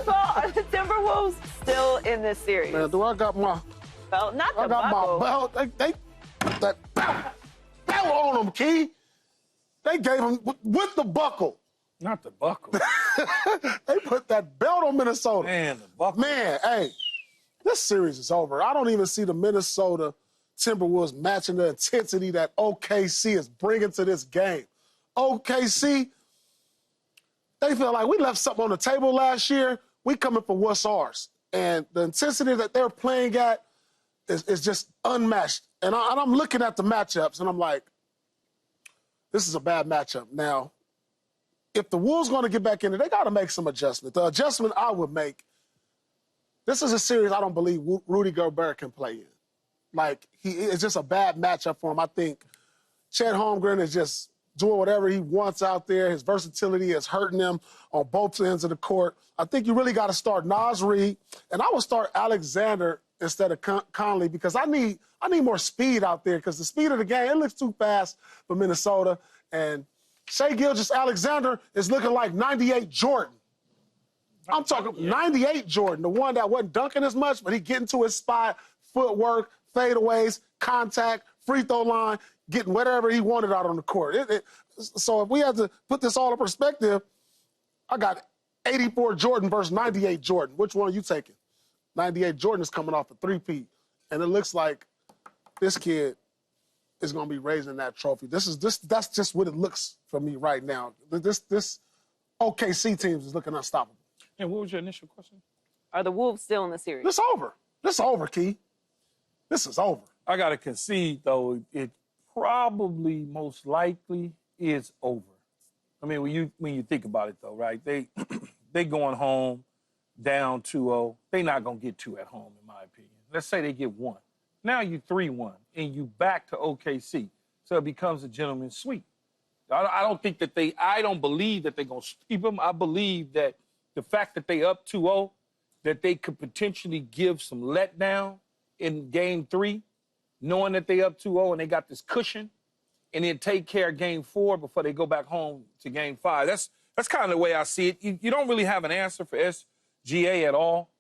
Well, are the Timberwolves still in this series? Man, do I got my Belt? Not the I got buckle. my belt. They put that belt on him, Key. They gave him with the buckle. Not the buckle. They put that belt on Minnesota. Man, the buckle. Man, hey, this series is over. I don't even see the Minnesota Timberwolves matching the intensity that OKC is bringing to this game. OKC, they feel like we left something on the table last year. We coming for what's ours. And the intensity that they're playing at is just unmatched. And I'm looking at the matchups, and I'm like, this is a bad matchup. Now, if the Wolves going to get back in it, they got to make some adjustment. The adjustment I would make, this is a series I don't believe Rudy Gobert can play in. Like, it's just a bad matchup for him. I think Chet Holmgren is just doing whatever he wants out there. His versatility is hurting him on both ends of the court. I think you really got to start Naz Reid, and I would start Alexander instead of Conley because I need more speed out there because the speed of the game, it looks too fast for Minnesota. And Shai Gilgeous-Alexander is looking like 98 Jordan. I'm talking 98 Jordan, the one that wasn't dunking as much, but he getting to his spot, footwork, fadeaways, contact, free throw line, getting whatever he wanted out on the court. So if we had to put this all in perspective, I got 84 Jordan versus 98 Jordan. Which one are you taking? 98 Jordan is coming off a three-peat, and it looks like this kid is going to be raising that trophy. That's just what it looks for me right now. This OKC team is looking unstoppable. And what was your initial question? Are the Wolves still in the series? This over. This over, Key. This is over. I got to concede, though, it probably most likely is over. I mean, when you think about it, though, right? They going home down 2-0. They not going to get two at home, in my opinion. Let's say they get one. Now you 3-1, and you back to OKC. So it becomes a gentleman's sweep. I don't believe that they're going to sweep them. I believe that the fact that they up 2-0, that they could potentially give some letdown in Game 3, knowing that they up 2-0 and they got this cushion, and then take care of Game 4 before they go back home to Game 5. That's kind of the way I see it. You don't really have an answer for SGA at all.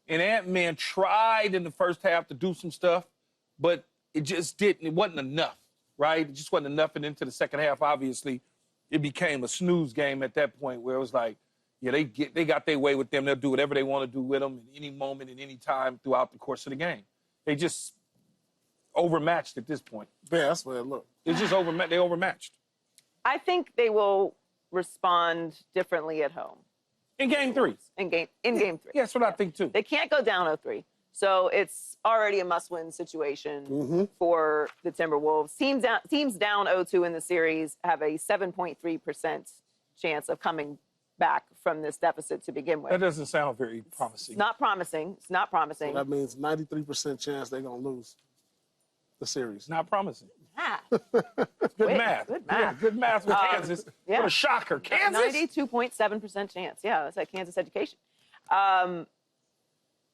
And Ant-Man tried in the first half to do some stuff, but it just didn't. It wasn't enough, right? It just wasn't enough. And into the second half, obviously, it became a snooze game at that point where it was like, yeah, they got their way with them. They'll do whatever they want to do with them at any moment, at any time throughout the course of the game. They just overmatched at this point. Yeah, that's what it looked. It's just they overmatched. I think they will respond differently at home. In Game 3. In Game 3. Yeah, that's what I think, too. They can't go down 0-3. So it's already a must-win situation for the Timberwolves. Teams down 0-2 in the series have a 7.3% chance of coming back from this deficit to begin with. That doesn't sound very promising. It's not promising. It's not promising. So that means 93% chance they're going to lose the series. Not promising. Ah. Good math. Good math. Yeah, good math with Kansas. Yeah. What a shocker. Kansas? 92.7% chance. Yeah, that's like Kansas education.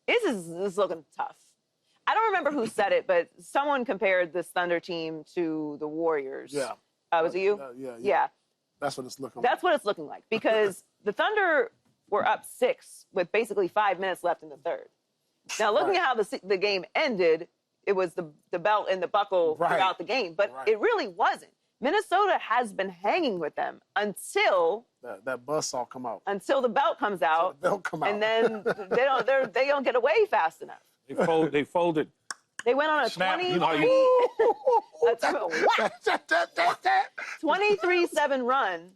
This is looking tough. I don't remember who said it, but someone compared this Thunder team to the Warriors. Yeah. Was it you? Yeah. That's what it's looking like. That's what it's looking like because the Thunder were up 6 with basically 5 minutes left in the third. Now, looking at how the game ended, it was the belt and the buckle throughout the game, but it really wasn't. Minnesota has been hanging with them until that buzzsaw come out. Until the belt comes out. The belt come out. And then they don't get away fast enough. They folded. They went on a Snap. 23-7 run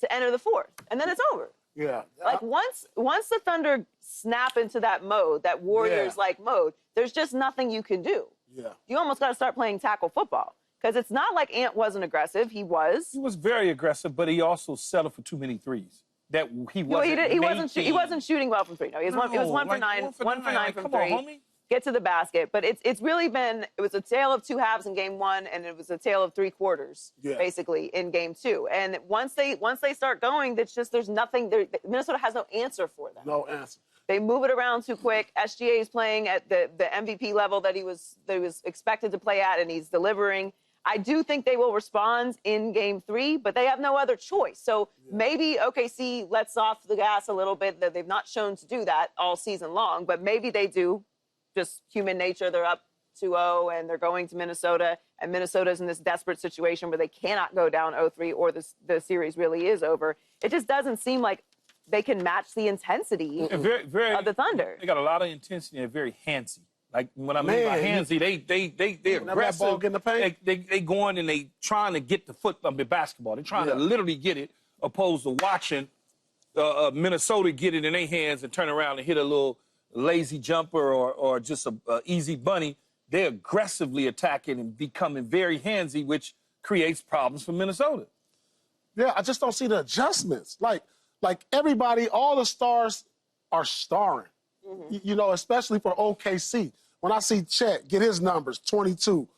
to enter the fourth, and then it's over. Yeah. Like once the Thunder snap into that mode, that Warriors-like mode, there's just nothing you can do. Yeah. You almost got to start playing tackle football because it's not like Ant wasn't aggressive. He was. He was very aggressive, but he also settled for too many threes. That he wasn't. He wasn't shooting well from three. No, he was 1 for 9. 1 for 9 from 3. On, homie. Get to the basket, but it's really been, it was a tale of 2 halves in Game 1, and it was a tale of 3 quarters, basically, in Game 2. And once they start going, there's nothing there. Minnesota has no answer for them. No answer. They move it around too quick. SGA is playing at the MVP level that he was expected to play at, and he's delivering. I do think they will respond in game 3, but they have no other choice. So maybe OKC lets off the gas a little bit. That they've not shown to do that all season long, but maybe they do. Just human nature. They're up 2-0 and they're going to Minnesota, and Minnesota's in this desperate situation where they cannot go down 0-3 or the series really is over. It just doesn't seem like they can match the intensity of the Thunder. They got a lot of intensity and very handsy. Like, when I mean by handsy, they aggressive. Ball get in the paint? They going and they trying to get the foot of the basketball. They're trying to literally get it, opposed to watching Minnesota get it in their hands and turn around and hit a little lazy jumper or just a easy bunny. They're aggressively attacking and becoming very handsy, which creates problems for Minnesota. Yeah, I just don't see the adjustments. Like everybody, all the stars are starring. You know, especially for OKC. When I see Chet get his numbers, 22.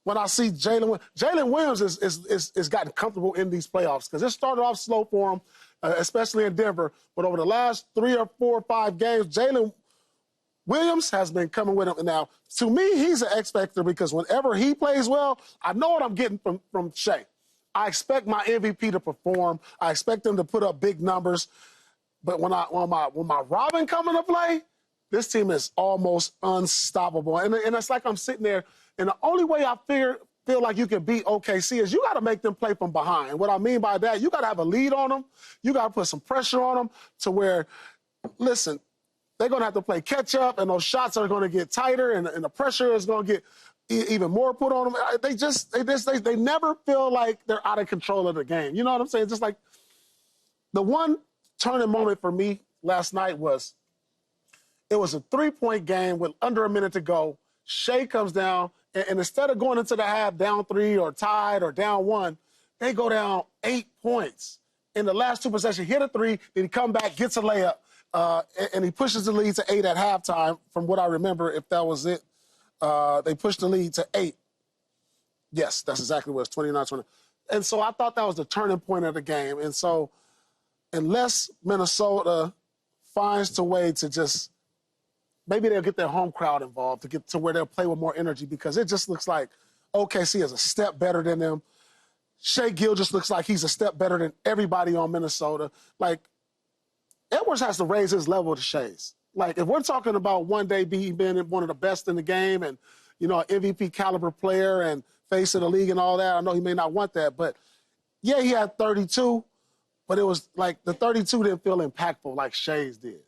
When I see Jalen Williams is gotten comfortable in these playoffs because it started off slow for him, especially in Denver. But over the last 3 or 4 or 5 games, Jalen Williams has been coming with him. And now, to me, he's an X factor because whenever he plays well, I know what I'm getting from Shai. I expect my MVP to perform. I expect him to put up big numbers. But when my Robin come into play, this team is almost unstoppable. And it's like I'm sitting there, and the only way I feel like you can beat OKC is you got to make them play from behind. And what I mean by that, you got to have a lead on them. You got to put some pressure on them to where, listen, they're going to have to play catch up, and those shots are going to get tighter, and the pressure is going to get even more put on them. They never feel like they're out of control of the game. You know what I'm saying? Just like the one turning moment for me last night was it was a 3-point game with under a minute to go. Shai comes down, and instead of going into the half down 3 or tied or down 1, they go down 8 points. In the last 2 possessions, hit a 3, then he come back, gets a layup, and he pushes the lead to 8 at halftime, from what I remember, if that was it. They pushed the lead to 8. Yes, that's exactly what it was, 29-20. And so I thought that was the turning point of the game. And so unless Minnesota finds a way to just, maybe they'll get their home crowd involved to get to where they'll play with more energy, because it just looks like OKC is a step better than them. Shai Gilgeous looks like he's a step better than everybody on Minnesota. Like, Edwards has to raise his level to Shai's. Like, if we're talking about one day being one of the best in the game and, you know, an MVP caliber player and face of the league and all that, I know he may not want that, but yeah, he had 32, but it was like the 32 didn't feel impactful like Shai's did,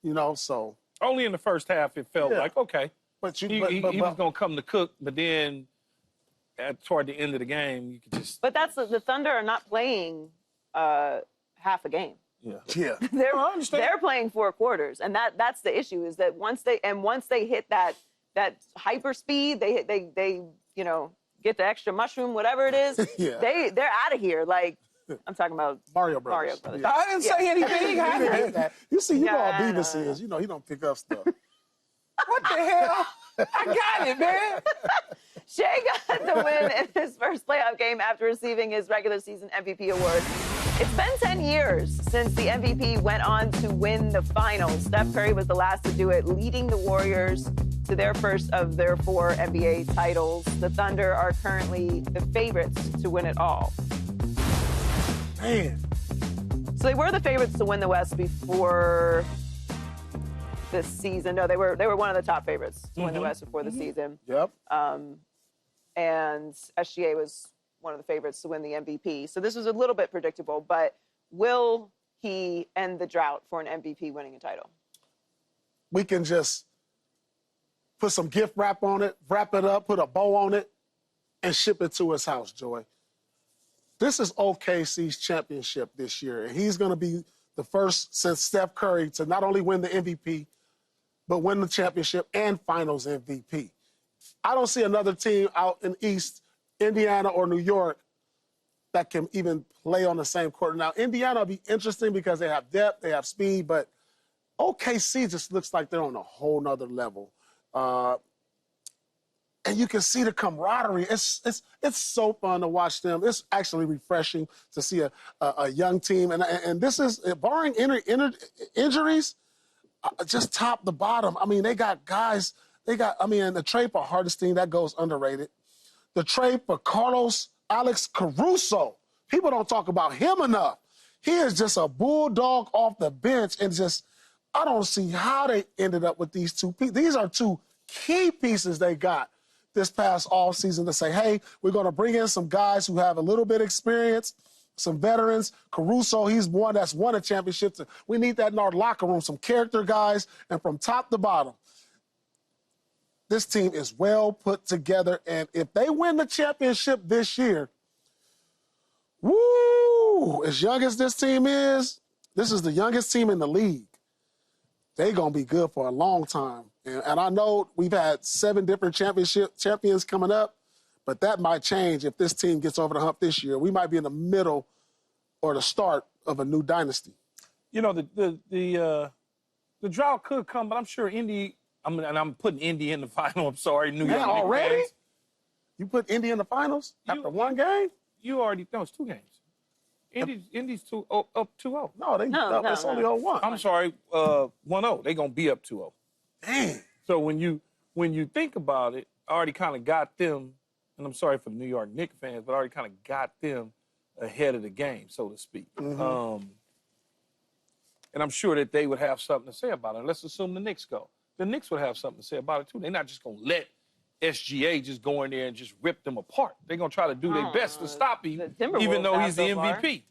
you know, so. Only in the first half it felt like, okay, but he was going to come to cook, but then toward the end of the game, you could just. But that's the Thunder are not playing half a game. Yeah. They're playing 4 quarters, and that's the issue, is that once they hit that hyper speed, they you know, get the extra mushroom, whatever it is, they're out of here. Like, I'm talking about Mario Brothers. Yeah. I didn't say anything. You see, you know how Beavis is. You know, he don't pick up stuff. What the hell? I got it, man. Shai got the win in his first playoff game after receiving his regular season MVP award. It's been 10 years since the MVP went on to win the finals. Steph Curry was the last to do it, leading the Warriors to their first of their 4 NBA titles. The Thunder are currently the favorites to win it all. Man. So they were the favorites to win the West before this season. No, they were one of the top favorites to win the West before the season. Yep. And SGA was one of the favorites to win the MVP. So this was a little bit predictable, but will he end the drought for an MVP winning a title? We can just put some gift wrap on it, wrap it up, put a bow on it, and ship it to his house, Joy. This is OKC's championship this year, and he's going to be the first since Steph Curry to not only win the MVP, but win the championship and finals MVP. I don't see another team out in East, Indiana or New York, that can even play on the same court. Now, Indiana will be interesting because they have depth, they have speed, but OKC just looks like they're on a whole nother level. And you can see the camaraderie. It's so fun to watch them. It's actually refreshing to see a young team. And this is, barring injuries, just top to bottom. I mean, they got guys. The trade for Hardesty, that goes underrated. the trade for Alex Caruso. People don't talk about him enough. He is just a bulldog off the bench, and just, I don't see how they ended up with these two pieces. These are two key pieces they got this past offseason to say, hey, we're going to bring in some guys who have a little bit of experience, some veterans. Caruso, he's one that's won a championship. We need that in our locker room, some character guys, and from top to bottom, this team is well put together, and if they win the championship this year, woo, as young as this team is, this is the youngest team in the league. They're going to be good for a long time. And I know we've had 7 different champions coming up, but that might change if this team gets over the hump this year. We might be in the middle or the start of a new dynasty. You know, the drought could come, but I'm sure Indy, I'm putting Indy in the final. I'm sorry, New York already? fans. You put Indy in the finals after one game? You already, no, it's 2 games. Indy's up 2-0. No, it's only 0-1. I'm sorry, 1-0. They're going to be up 2-0. Dang. So when you think about it, I already kind of got them, and I'm sorry for the New York Knicks fans, but I already kind of got them ahead of the game, so to speak. Mm-hmm. And I'm sure that they would have something to say about it. And let's assume the Knicks go. The Knicks would have something to say about it, too. They're not just going to let SGA just go in there and just rip them apart. They're going to try to do their best to stop him, even though he's the MVP.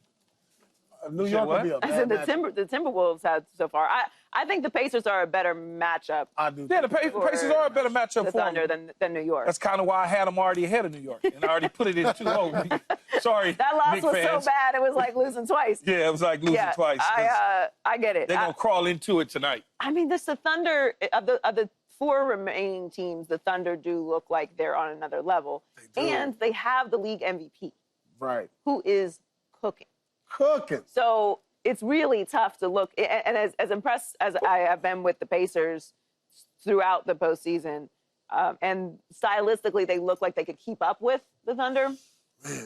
New York will be a bad I said the Timberwolves had so far. I think the Pacers are a better matchup. I do. Yeah, the Pacers are a better matchup the for Thunder them. than New York. That's kind of why I had them already ahead of New York, and I already put it in 2-0. Sorry, that loss Knicks was fans. so bad, it was like losing twice. Yeah, it was like losing twice. I get it. They're going to crawl into it tonight. I mean, the Thunder, of the 4 remaining teams, the Thunder do look like they're on another level. And they have the league MVP. Right. Who is cooking. So it's really tough to look. And as impressed as I have been with the Pacers throughout the postseason, and stylistically they look like they could keep up with the Thunder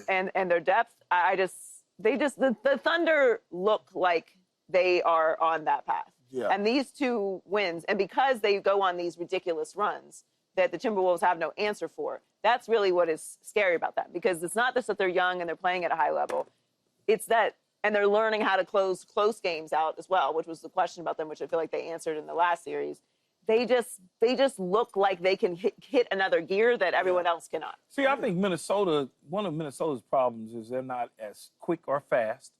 and their depth. The Thunder look like they are on that path. Yeah. And these 2 wins, and because they go on these ridiculous runs that the Timberwolves have no answer for, that's really what is scary about them. Because it's not just that they're young and they're playing at a high level. It's that, and they're learning how to close close games out as well, which was the question about them, which I feel like they answered in the last series. They just look like they can hit another gear that everyone else cannot. See, I think one of Minnesota's problems is they're not as quick or fast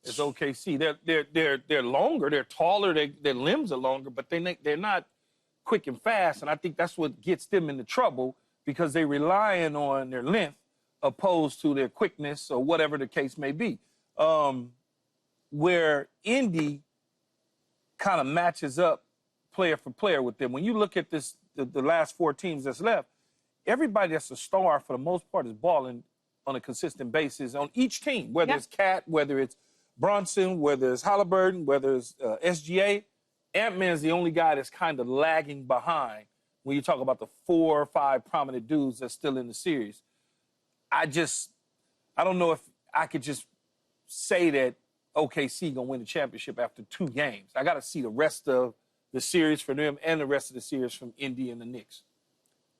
as OKC. They're longer, they're taller, their limbs are longer, but they're not quick and fast. And I think that's what gets them into trouble, because they're relying on their length opposed to their quickness or whatever the case may be. Where Indy kind of matches up player for player with them. When you look at the last 4 teams that's left, everybody that's a star for the most part is balling on a consistent basis on each team, whether it's Cat, whether it's Brunson, whether it's Halliburton, whether it's SGA. Ant-Man's the only guy that's kind of lagging behind when you talk about the 4 or 5 prominent dudes that's still in the series. I don't know if I could just say that OKC gonna win the championship after 2 games. I got to see the rest of the series for them and the rest of the series from Indy and the Knicks.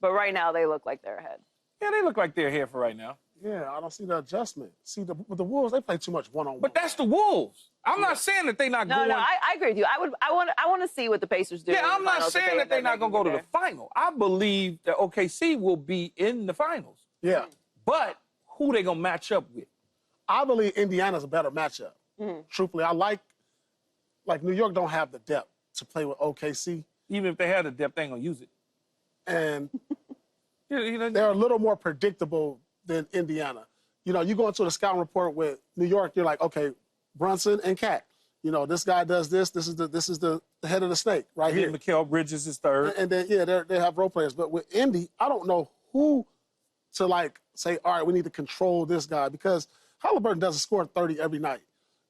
But right now they look like they're ahead. Yeah, they look like they're ahead for right now. Yeah, I don't see the adjustment. See, with the Wolves, they play too much one-on-one. But that's the Wolves. I'm not saying that they're not going. No, I agree with you. I want to see what the Pacers do. Yeah, I'm not saying that they're not going to go to the final. I believe that OKC will be in the finals. Yeah. But who they going to match up with? I believe Indiana's a better matchup. Truthfully, I like New York don't have the depth to play with OKC. Even if they had the depth, they ain't going to use it. And they're a little more predictable than Indiana. You know, you go into the scouting report with New York, you're like, okay, Brunson and Cat. You know, this guy does this. This is the head of the snake right here. Mikal Bridges is third. And then, they have role players. But with Indy, I don't know who to, say, all right, we need to control this guy, because Halliburton doesn't score 30 every night.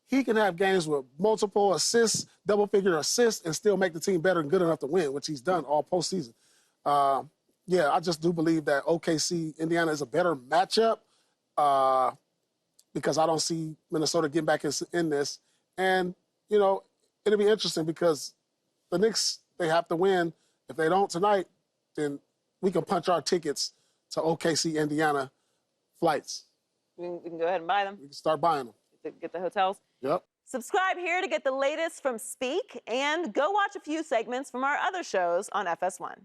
He can have games with multiple assists, double-figure assists, and still make the team better and good enough to win, which he's done all postseason. I just do believe that OKC, Indiana is a better matchup because I don't see Minnesota getting back in this. And, it'll be interesting because the Knicks, they have to win. If they don't tonight, then we can punch our tickets to OKC, Indiana flights. We can go ahead and buy them. We can start buying them. Get the hotels. Yep. Subscribe here to get the latest from Speak, and go watch a few segments from our other shows on FS1.